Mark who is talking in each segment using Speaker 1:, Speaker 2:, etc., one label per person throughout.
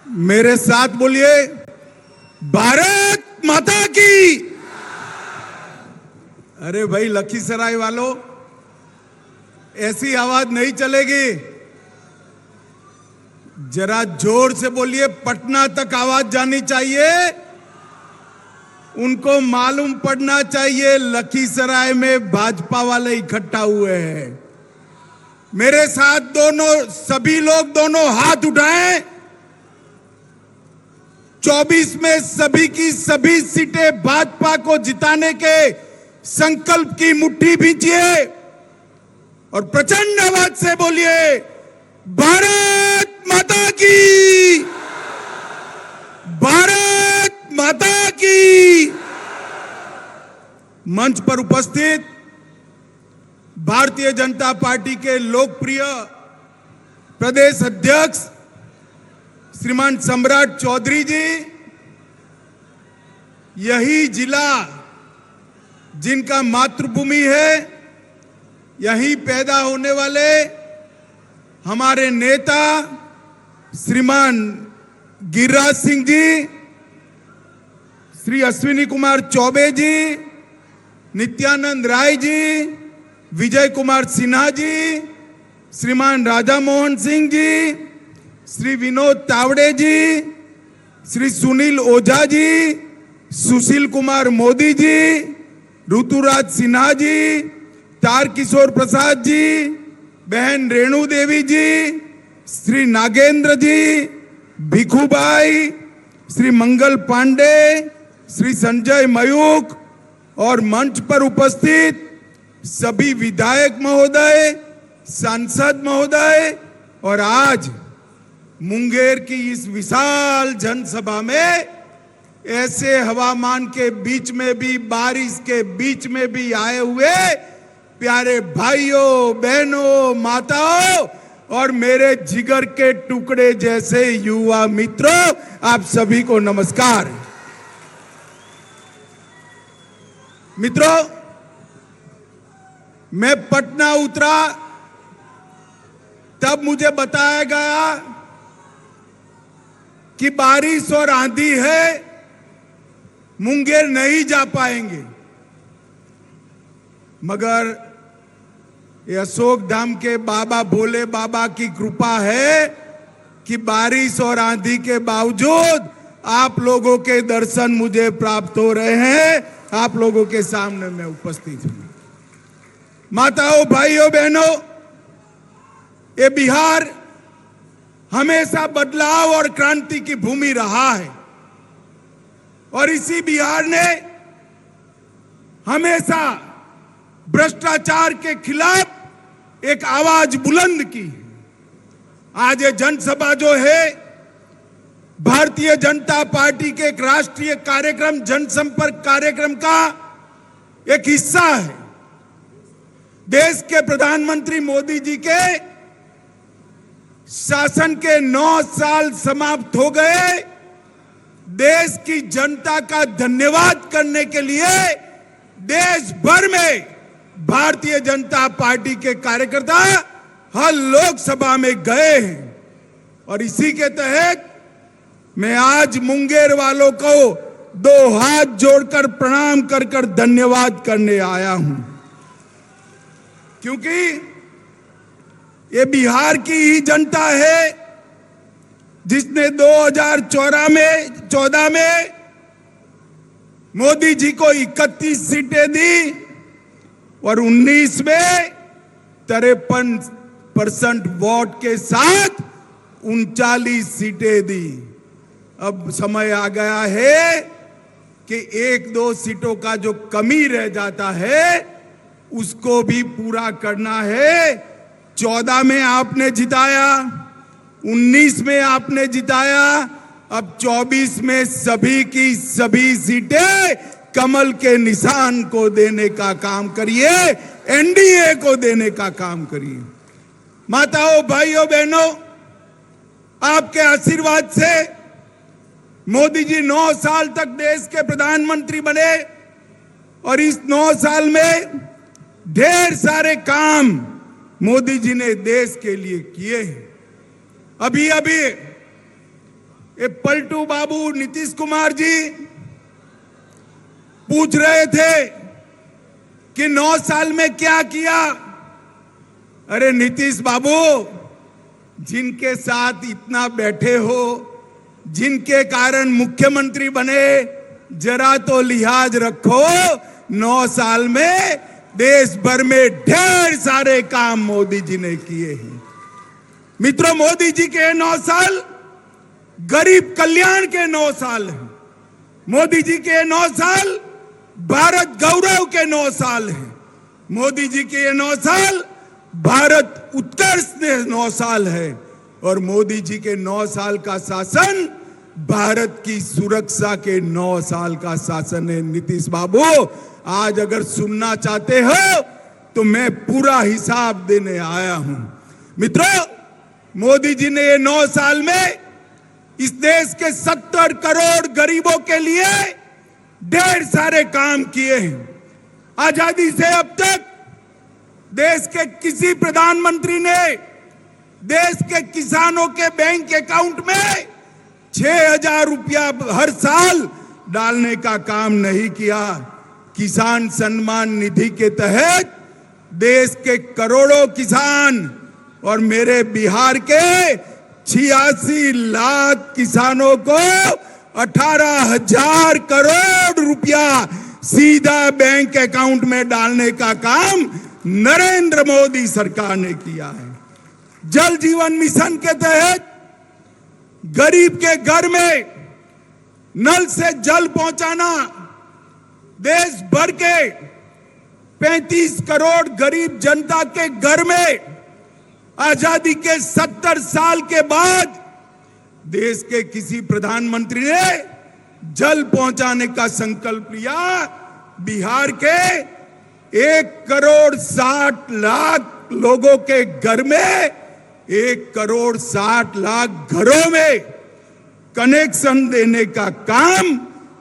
Speaker 1: मेरे साथ बोलिए, भारत माता की। अरे भाई लखीसराय वालों, ऐसी आवाज नहीं चलेगी, जरा जोर से बोलिए, पटना तक आवाज जानी चाहिए। उनको मालूम पड़ना चाहिए लखीसराय में भाजपा वाले इकट्ठा हुए हैं। मेरे साथ सभी लोग दोनों हाथ उठाएं। 24 में सभी की सभी सीटें भाजपा को जिताने के संकल्प की मुट्ठी भींचिए और प्रचंड आवाज से बोलिए, भारत माता की, भारत माता की। मंच पर उपस्थित भारतीय जनता पार्टी के लोकप्रिय प्रदेश अध्यक्ष श्रीमान सम्राट चौधरी जी, यही जिला जिनका मातृभूमि है, यहीं पैदा होने वाले हमारे नेता श्रीमान गिरिराज सिंह जी, श्री अश्विनी कुमार चौबे जी, नित्यानंद राय जी, विजय कुमार सिन्हा जी, श्रीमान राजा मोहन सिंह जी, श्री विनोद तावड़े जी, श्री सुनील ओझा जी, सुशील कुमार मोदी जी, ऋतुराज सिन्हा जी, तारकिशोर प्रसाद जी, बहन रेणु देवी जी, श्री नागेंद्र जी, भिखुभाई, श्री मंगल पांडे, श्री संजय मयूख और मंच पर उपस्थित सभी विधायक महोदय, सांसद महोदय और आज मुंगेर की इस विशाल जनसभा में ऐसे हवामान के बीच में भी, बारिश के बीच में भी आए हुए प्यारे भाइयों, बहनों, माताओं और मेरे जिगर के टुकड़े जैसे युवा मित्रों, आप सभी को नमस्कार। मित्रों, मैं पटना उतरा तब मुझे बताया गया कि बारिश और आंधी है, मुंगेर नहीं जा पाएंगे, मगर ये अशोक धाम के बाबा भोले बाबा की कृपा है कि बारिश और आंधी के बावजूद आप लोगों के दर्शन मुझे प्राप्त हो रहे हैं। आप लोगों के सामने मैं उपस्थित हूं। माताओं, भाइयों, बहनों, ये बिहार हमेशा बदलाव और क्रांति की भूमि रहा है और इसी बिहार ने हमेशा भ्रष्टाचार के खिलाफ एक आवाज बुलंद की। आज ये जनसभा जो है भारतीय जनता पार्टी के एक राष्ट्रीय कार्यक्रम, जनसंपर्क कार्यक्रम का एक हिस्सा है। देश के प्रधानमंत्री मोदी जी के शासन के 9 साल समाप्त हो गए। देश की जनता का धन्यवाद करने के लिए देश भर में भारतीय जनता पार्टी के कार्यकर्ता हर लोकसभा में गए हैं और इसी के तहत मैं आज मुंगेर वालों को 2 हाथ जोड़कर प्रणाम कर कर धन्यवाद करने आया हूं, क्योंकि ये बिहार की ही जनता है जिसने 2014 में मोदी जी को 31 सीटें दी और 19 में 53% वोट के साथ 39 सीटें दी। अब समय आ गया है कि 1-2 सीटों का जो कमी रह जाता है उसको भी पूरा करना है। 14 में आपने जिताया, 19 में आपने जिताया, अब 24 में सभी की सभी सीटें कमल के निशान को देने का काम करिए, एनडीए को देने का काम करिए। माताओं, भाइयों, बहनों, आपके आशीर्वाद से मोदी जी 9 साल तक देश के प्रधानमंत्री बने और इस 9 साल में ढेर सारे काम मोदी जी ने देश के लिए किए हैं। अभी ये पलटू बाबू नीतीश कुमार जी पूछ रहे थे कि 9 साल में क्या किया। अरे नीतीश बाबू, जिनके साथ इतना बैठे हो, जिनके कारण मुख्यमंत्री बने, जरा तो लिहाज रखो। 9 साल में देश भर में ढेर सारे काम मोदी जी ने किए हैं। मित्रों, मोदी जी के 9 साल गरीब कल्याण के 9 साल हैं। मोदी जी के 9 साल भारत गौरव के 9 साल हैं। मोदी जी के 9 साल भारत उत्कर्ष के 9 साल है। और मोदी जी के 9 साल का शासन भारत की सुरक्षा के 9 साल का शासन है। नीतीश बाबू, आज अगर सुनना चाहते हो तो मैं पूरा हिसाब देने आया हूं। मित्रों, मोदी जी ने ये 9 साल में इस देश के 70 करोड़ गरीबों के लिए ढेर सारे काम किए हैं। आजादी से अब तक देश के किसी प्रधानमंत्री ने देश के किसानों के बैंक अकाउंट में 6,000 रुपया हर साल डालने का काम नहीं किया। किसान सम्मान निधि के तहत देश के करोड़ों किसान और मेरे बिहार के 86 लाख किसानों को 18,000 करोड़ रुपया सीधा बैंक अकाउंट में डालने का काम नरेंद्र मोदी सरकार ने किया है। जल जीवन मिशन के तहत गरीब के घर में नल से जल पहुंचाना, देश भर के 35 करोड़ गरीब जनता के घर में आजादी के 70 साल के बाद देश के किसी प्रधानमंत्री ने जल पहुंचाने का संकल्प लिया। बिहार के 1,60,00,000 लोगों के घर में, 1,60,00,000 घरों में कनेक्शन देने का काम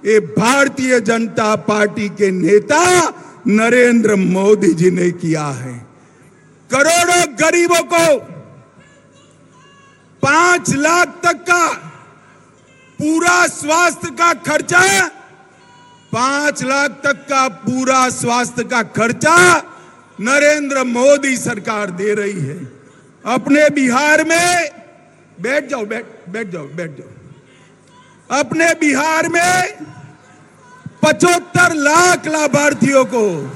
Speaker 1: ये भारतीय जनता पार्टी के नेता नरेंद्र मोदी जी ने किया है। करोड़ों गरीबों को 5 लाख तक का पूरा स्वास्थ्य का खर्चा, 5 लाख तक का पूरा स्वास्थ्य का खर्चा नरेंद्र मोदी सरकार दे रही है। अपने बिहार में बैठ जाओ। अपने बिहार में 75 लाख लाभार्थियों को,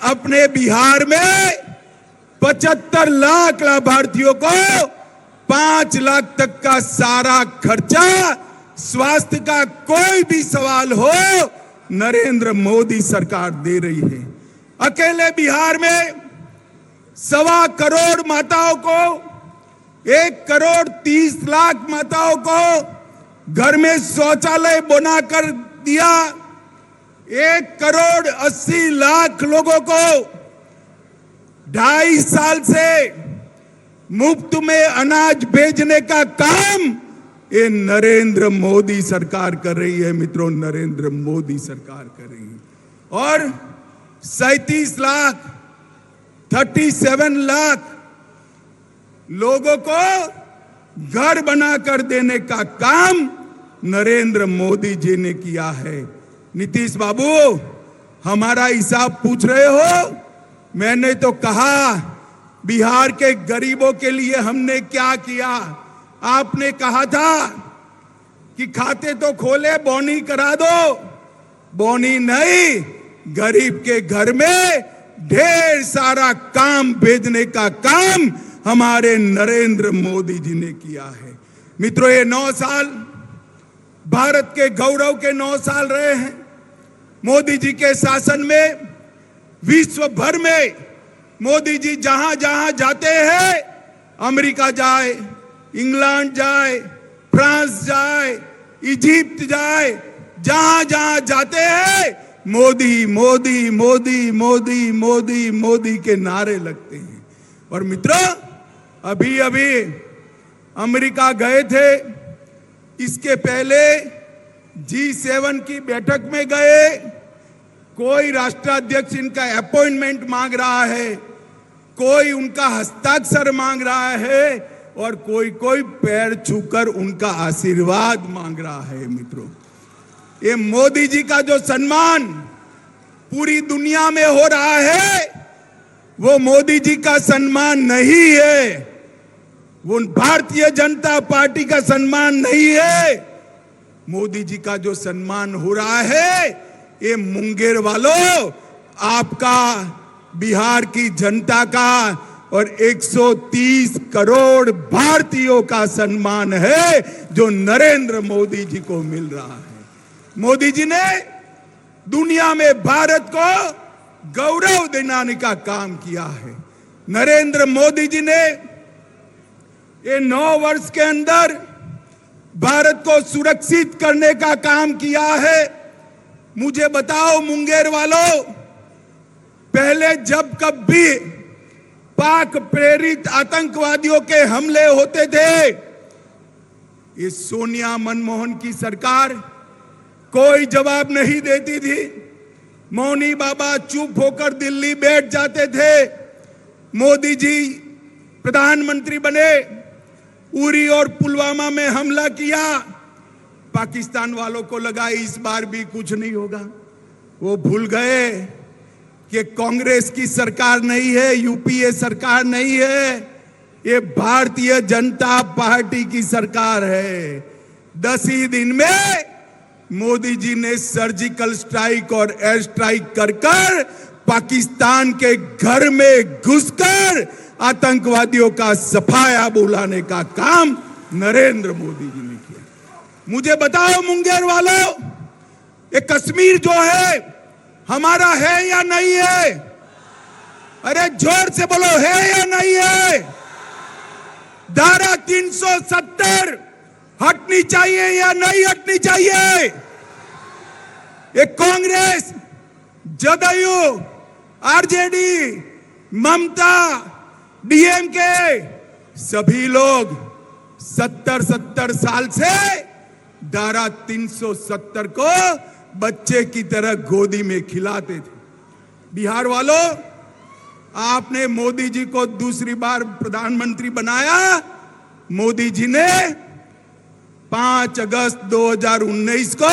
Speaker 1: अपने बिहार में 75 लाख लाभार्थियों को 5 लाख तक का सारा खर्चा, स्वास्थ्य का कोई भी सवाल हो, नरेंद्र मोदी सरकार दे रही है। अकेले बिहार में 1.25 करोड़ माताओं को, 1,30,00,000 माताओं को घर में शौचालय बनाकर दिया। 1,80,00,000 लोगों को 2.5 साल से मुफ्त में अनाज भेजने का काम ये नरेंद्र मोदी सरकार कर रही है। मित्रों, नरेंद्र मोदी सरकार कर रही है। और 37 लाख 37 लाख लोगों को घर बनाकर देने का काम नरेंद्र मोदी जी ने किया है। नीतीश बाबू, हमारा हिसाब पूछ रहे हो? मैंने तो कहा बिहार के गरीबों के लिए हमने क्या किया। आपने कहा था कि खाते तो खोले, बोनी करा दो। बोनी नहीं, गरीब के घर में ढेर सारा काम भेजने का काम हमारे नरेंद्र मोदी जी ने किया है। मित्रों, ये 9 साल भारत के गौरव के 9 साल रहे हैं। मोदी जी के शासन में विश्व भर में मोदी जी जहां जहां जाते हैं, अमेरिका जाए, इंग्लैंड जाए, फ्रांस जाए, इजिप्ट जाए, जहां जहां जाते हैं मोदी मोदी मोदी मोदी मोदी मोदी के नारे लगते हैं। और मित्रों, अभी अभी अमेरिका गए थे, इसके पहले G7 की बैठक में गए। कोई राष्ट्राध्यक्ष इनका अपॉइंटमेंट मांग रहा है, कोई उनका हस्ताक्षर मांग रहा है, और कोई कोई पैर छूकर उनका आशीर्वाद मांग रहा है। मित्रों, ये मोदी जी का जो सम्मान पूरी दुनिया में हो रहा है, वो मोदी जी का सम्मान नहीं है, वो भारतीय जनता पार्टी का सम्मान नहीं है। मोदी जी का जो सम्मान हो रहा है, ये मुंगेर वालों, आपका, बिहार की जनता का और 130 करोड़ भारतीयों का सम्मान है जो नरेंद्र मोदी जी को मिल रहा है। मोदी जी ने दुनिया में भारत को गौरव दिलाने का काम किया है। नरेंद्र मोदी जी ने ये 9 वर्ष के अंदर भारत को सुरक्षित करने का काम किया है। मुझे बताओ मुंगेर वालों, पहले जब कभी पाक प्रेरित आतंकवादियों के हमले होते थे, ये सोनिया मनमोहन की सरकार कोई जवाब नहीं देती थी। मौनी बाबा चुप होकर दिल्ली बैठ जाते थे। मोदी जी प्रधानमंत्री बने, उरी और पुलवामा में हमला किया, पाकिस्तान वालों को लगा इस बार भी कुछ नहीं होगा। वो भूल गए कि कांग्रेस की सरकार नहीं है, यूपीए सरकार नहीं है, ये भारतीय जनता पार्टी की सरकार है। 10 ही दिन में मोदी जी ने सर्जिकल स्ट्राइक और एयर स्ट्राइक कर कर पाकिस्तान के घर में घुसकर आतंकवादियों का सफाया बुलाने का काम नरेंद्र मोदी जी ने किया। मुझे बताओ मुंगेर वालों, ये कश्मीर जो है हमारा है या नहीं है? अरे जोर से बोलो, है या नहीं है? धारा 370 हटनी चाहिए या नहीं हटनी चाहिए? ये कांग्रेस, जदयू, आरजेडी, ममता, डीएमके, सभी लोग 70 साल से धारा 370 को बच्चे की तरह गोदी में खिलाते थे। बिहार वालों, आपने मोदी जी को दूसरी बार प्रधानमंत्री बनाया। मोदी जी ने 5 अगस्त 2019 को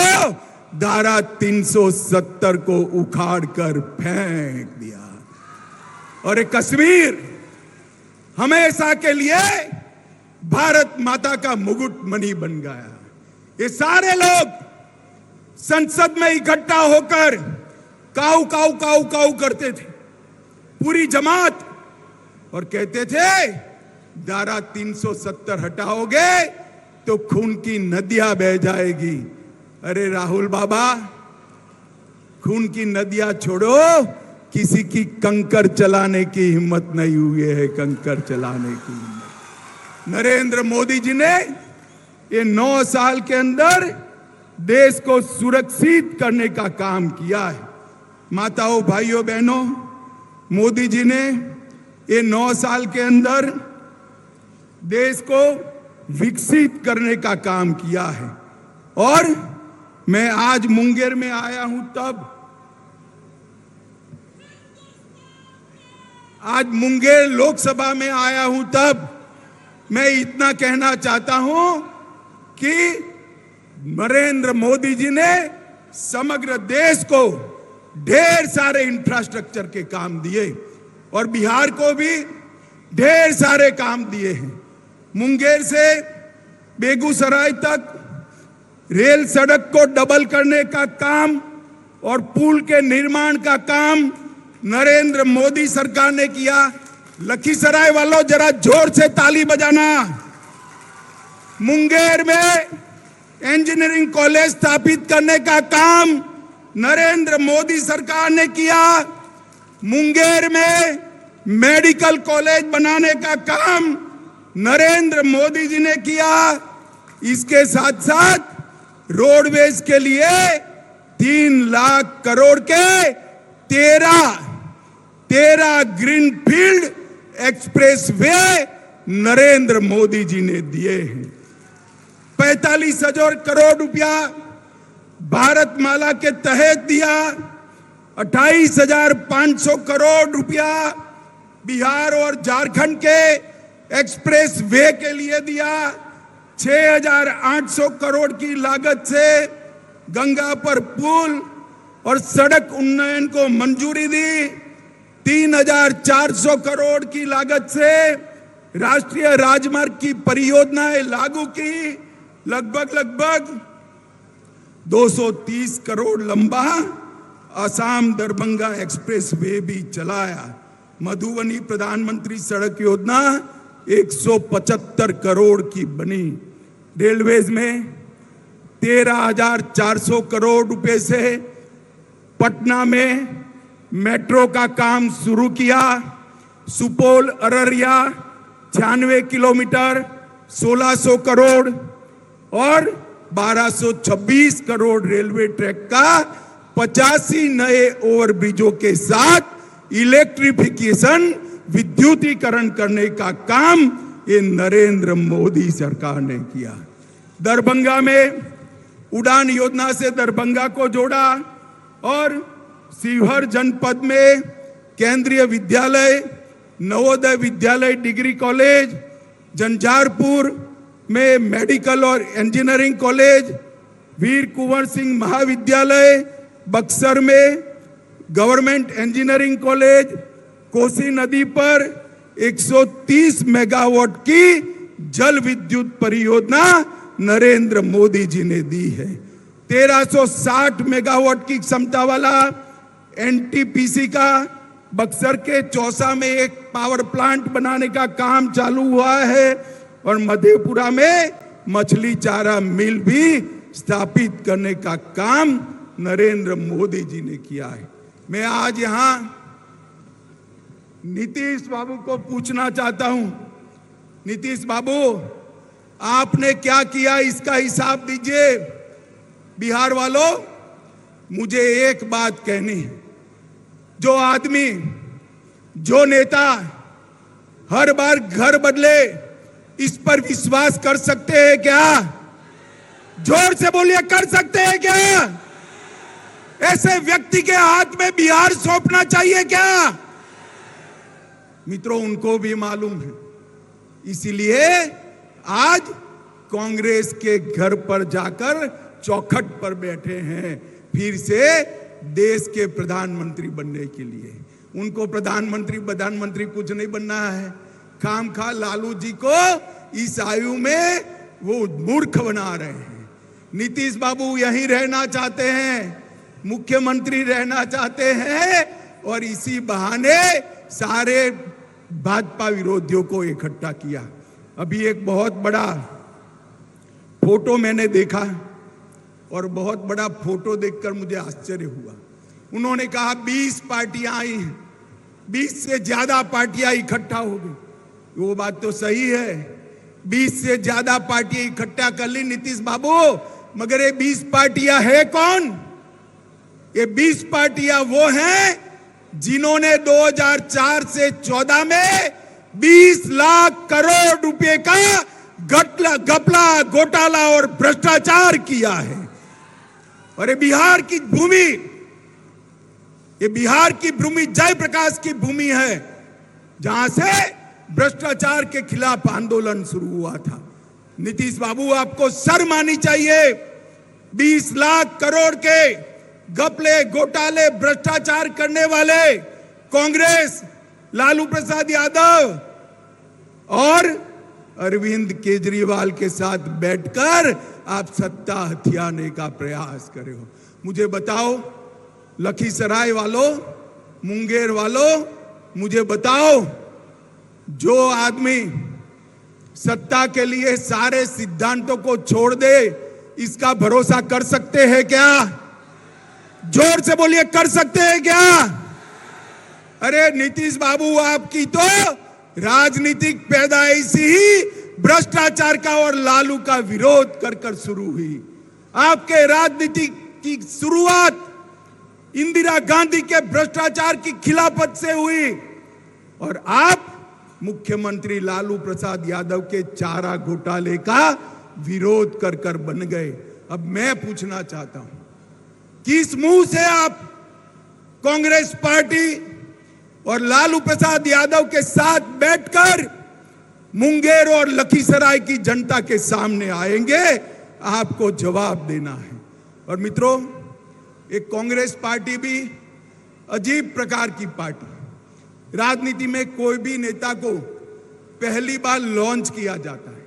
Speaker 1: धारा 370 को उखाड़ कर फेंक दिया और एक कश्मीर हमेशा के लिए भारत माता का मुकुट मणि बन गया। ये सारे लोग संसद में इकट्ठा होकर काऊ काऊ काऊ काऊ करते थे, पूरी जमात, और कहते थे धारा 370 हटाओगे तो खून की नदियां बह जाएगी। अरे राहुल बाबा, खून की नदियां छोड़ो, किसी की कंकर चलाने की हिम्मत नहीं हुई है, कंकर चलाने की हिम्मत। नरेंद्र मोदी जी ने ये 9 साल के अंदर देश को सुरक्षित करने का काम किया है। माताओं, भाइयों, बहनों, मोदी जी ने ये 9 साल के अंदर देश को विकसित करने का काम किया है। और मैं आज मुंगेर में आया हूं तब, आज मुंगेर लोकसभा में आया हूं तब मैं इतना कहना चाहता हूं कि नरेंद्र मोदी जी ने समग्र देश को ढेर सारे इंफ्रास्ट्रक्चर के काम दिए और बिहार को भी ढेर सारे काम दिए हैं। मुंगेर से बेगूसराय तक रेल सड़क को डबल करने का काम और पुल के निर्माण का काम नरेंद्र मोदी सरकार ने किया। लखीसराय वालों, जरा जोर से ताली बजाना। मुंगेर में इंजीनियरिंग कॉलेज स्थापित करने का काम नरेंद्र मोदी सरकार ने किया। मुंगेर में मेडिकल कॉलेज बनाने का काम नरेंद्र मोदी जी ने किया। इसके साथ साथ रोडवेज के लिए 3 लाख करोड़ के 13 ग्रीनफील्ड एक्सप्रेसवे नरेंद्र मोदी जी ने दिए हैं। 45,000 करोड़ रुपया भारतमाला के तहत दिया। 28,500 करोड़ रुपया बिहार और झारखंड के एक्सप्रेस वे के लिए दिया, 6,800 करोड़ की लागत से गंगा पर पुल और सड़क उन्नयन को मंजूरी दी, 3,400 करोड़ की लागत से राष्ट्रीय राजमार्ग की परियोजनाएं लागू की, लगभग 230 करोड़ लंबा असम दरभंगा एक्सप्रेस वे भी चलाया। मधुबनी प्रधानमंत्री सड़क योजना 175 करोड़ की बनी। रेलवेज में 13,400 करोड़ रुपए से पटना में मेट्रो का काम शुरू किया। सुपौल अररिया 96 किलोमीटर 1,600 करोड़ और 1,226 करोड़ रेलवे ट्रैक का 85 नए ओवरब्रिजों के साथ इलेक्ट्रिफिकेशन विद्युतीकरण करने का काम ये नरेंद्र मोदी सरकार ने किया। दरभंगा में उड़ान योजना से दरभंगा को जोड़ा और शिवहर जनपद में केंद्रीय विद्यालय, नवोदय विद्यालय डिग्री कॉलेज, जंझारपुर में मेडिकल और इंजीनियरिंग कॉलेज, वीर कुंवर सिंह महाविद्यालय, बक्सर में गवर्नमेंट इंजीनियरिंग कॉलेज, कोसी नदी पर 130 मेगावाट की जल विद्युत परियोजना नरेंद्र मोदी जी ने दी है। 1360 मेगावाट की क्षमता वाला एनटीपीसी का बक्सर के चौसा में एक पावर प्लांट बनाने का काम चालू हुआ है और मधेपुरा में मछली चारा मिल भी स्थापित करने का काम नरेंद्र मोदी जी ने किया है। मैं आज यहां नीतीश बाबू को पूछना चाहता हूं, नीतीश बाबू आपने क्या किया इसका हिसाब दीजिए। बिहार वालों, मुझे एक बात कहनी है, जो आदमी, जो नेता हर बार घर बदले, इस पर विश्वास कर सकते हैं क्या? जोर से बोलिए, कर सकते हैं क्या? ऐसे व्यक्ति के हाथ में बिहार सौंपना चाहिए क्या? मित्रों, उनको भी मालूम है, इसीलिए आज कांग्रेस के घर पर जाकर चौखट पर बैठे हैं, फिर से देश के प्रधानमंत्री बनने के लिए। उनको प्रधानमंत्री कुछ नहीं बनना है। खामखा लालू जी को इस आयु में वो मूर्ख बना रहे हैं। नीतीश बाबू यहीं रहना चाहते हैं, मुख्यमंत्री रहना चाहते हैं और इसी बहाने सारे भाजपा विरोधियों को इकट्ठा किया। अभी एक बहुत बड़ा फोटो मैंने देखा और बहुत बड़ा फोटो देखकर मुझे आश्चर्य हुआ। उन्होंने कहा 20 पार्टियां आई हैं, 20 से ज्यादा पार्टियां इकट्ठा हो गई। वो बात तो सही है, 20 से ज्यादा पार्टियां इकट्ठा कर ली नीतीश बाबू, मगर ये 20 पार्टियां है कौन? ये 20 पार्टियां वो हैं जिन्होंने 2004 से 14 में 20 लाख करोड़ रुपए का घपला, घोटाला और भ्रष्टाचार किया है। और ये बिहार की भूमि जयप्रकाश की भूमि है, जहां से भ्रष्टाचार के खिलाफ आंदोलन शुरू हुआ था। नीतीश बाबू, आपको शर्म आनी चाहिए। 20 लाख करोड़ के घपले, घोटाले, भ्रष्टाचार करने वाले कांग्रेस, लालू प्रसाद यादव और अरविंद केजरीवाल के साथ बैठकर आप सत्ता हथियाने का प्रयास कर रहे हो। मुझे बताओ, लखीसराय वालों, मुंगेर वालों, मुझे बताओ, जो आदमी सत्ता के लिए सारे सिद्धांतों को छोड़ दे, इसका भरोसा कर सकते हैं क्या? जोर से बोलिए, कर सकते हैं क्या? अरे नीतीश बाबू, आपकी तो राजनीतिक पैदाइश ही भ्रष्टाचार का और लालू का विरोध कर कर शुरू हुई। आपके राजनीति की शुरुआत इंदिरा गांधी के भ्रष्टाचार की खिलाफत से हुई और आप मुख्यमंत्री लालू प्रसाद यादव के चारा घोटाले का विरोध कर कर बन गए। अब मैं पूछना चाहता हूं, किस मुंह से आप कांग्रेस पार्टी और लालू प्रसाद यादव के साथ बैठकर मुंगेर और लखीसराय की जनता के सामने आएंगे, आपको जवाब देना है। और मित्रों, एक कांग्रेस पार्टी भी अजीब प्रकार की पार्टी। राजनीति में कोई भी नेता को पहली बार लॉन्च किया जाता है।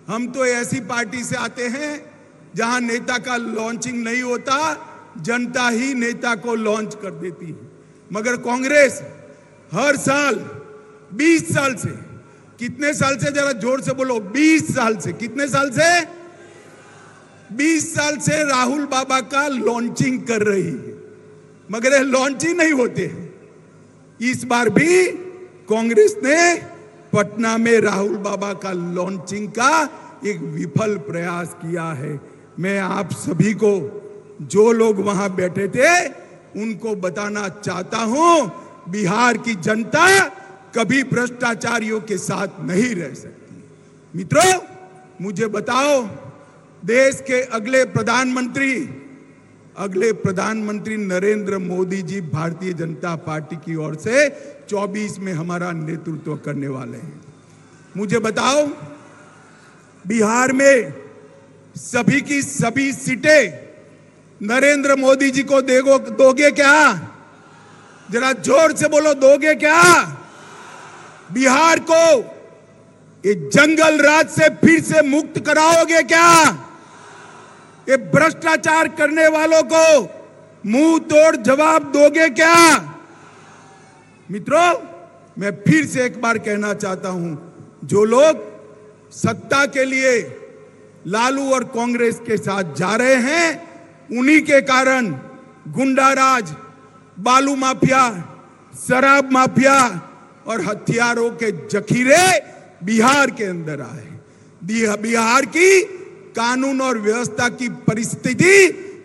Speaker 1: हम तो ऐसी पार्टी से आते हैं जहां नेता का लॉन्चिंग नहीं होता, जनता ही नेता को लॉन्च कर देती है। मगर कांग्रेस हर साल 20 साल से, कितने साल से, जरा जोर से बोलो, 20 साल से, कितने साल से? 20 साल से राहुल बाबा का लॉन्चिंग कर रही है, मगर ये लॉन्च ही नहीं होते हैं। इस बार भी कांग्रेस ने पटना में राहुल बाबा का लॉन्चिंग का एक विफल प्रयास किया है। मैं आप सभी को, जो लोग वहां बैठे थे, उनको बताना चाहता हूं, बिहार की जनता कभी भ्रष्टाचारियों के साथ नहीं रह सकती। मित्रों, मुझे बताओ, देश के अगले प्रधानमंत्री नरेंद्र मोदी जी भारतीय जनता पार्टी की ओर से 24 में हमारा नेतृत्व करने वाले हैं। मुझे बताओ, बिहार में सभी की सभी सीटें नरेंद्र मोदी जी को दोगे क्या? जरा जोर से बोलो, दोगे क्या? बिहार को ये जंगल राज से फिर से मुक्त कराओगे क्या? ये भ्रष्टाचार करने वालों को मुंह तोड़ जवाब दोगे क्या? मित्रों, मैं फिर से एक बार कहना चाहता हूं, जो लोग सत्ता के लिए लालू और कांग्रेस के साथ जा रहे हैं, उन्हीं के कारण गुंडाराज, बालू माफिया, शराब माफिया और हथियारों के जखीरे बिहार के अंदर आए। बिहार की कानून और व्यवस्था की परिस्थिति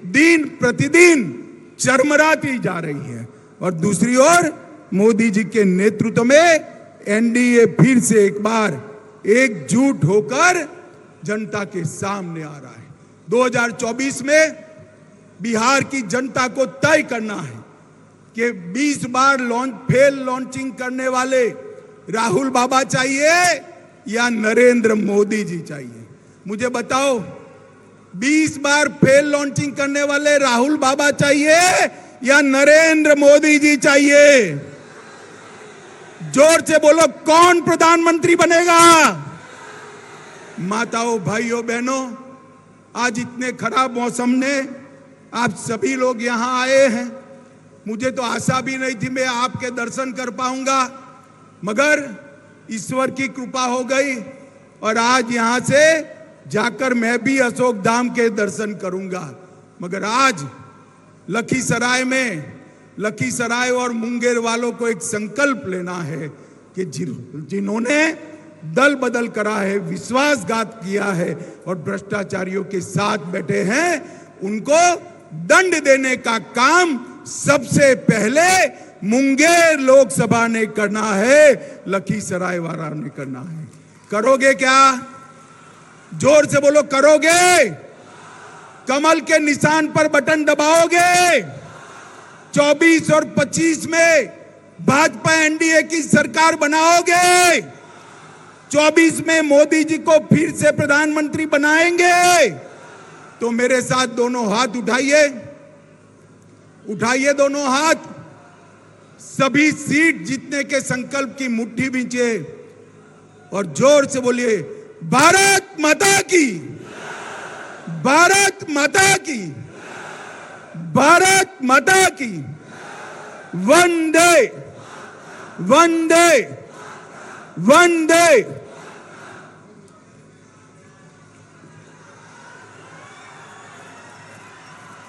Speaker 1: दिन प्रतिदिन चरमराती जा रही है। और दूसरी ओर मोदी जी के नेतृत्व में एनडीए फिर से एक बार एकजुट होकर जनता के सामने आ रहा है। 2024 में बिहार की जनता को तय करना है कि 20 बार लॉन्चिंग करने वाले राहुल बाबा चाहिए या नरेंद्र मोदी जी चाहिए। मुझे बताओ, 20 बार फेल लॉन्चिंग करने वाले राहुल बाबा चाहिए या नरेंद्र मोदी जी चाहिए? जोर से बोलो, कौन प्रधानमंत्री बनेगा? माताओं, भाइयों, बहनों, आज इतने खराब मौसम ने आप सभी लोग यहां आए हैं। मुझे तो आशा भी नहीं थी मैं आपके दर्शन कर पाऊंगा, मगर ईश्वर की कृपा हो गई और आज यहां से जाकर मैं भी अशोक धाम के दर्शन करूंगा। मगर आज लखीसराय और मुंगेर वालों को एक संकल्प लेना है कि जिन्होंने दल बदल करा है, विश्वासघात किया है और भ्रष्टाचारियों के साथ बैठे हैं, उनको दंड देने का काम सबसे पहले मुंगेर लोकसभा ने करना है, लखीसराय वाला ने करना है। करोगे क्या? जोर से बोलो, करोगे? कमल के निशान पर बटन दबाओगे? 24 और 25 में भाजपा एनडीए की सरकार बनाओगे? 24 में मोदी जी को फिर से प्रधानमंत्री बनाएंगे? तो मेरे साथ दोनों हाथ उठाइए, उठाइए दोनों हाथ। सभी सीट जीतने के संकल्प की मुट्ठी बींचे और जोर से बोलिए, भारत माता की, भारत माता की, भारत माता की, वंदे वंदे वंदे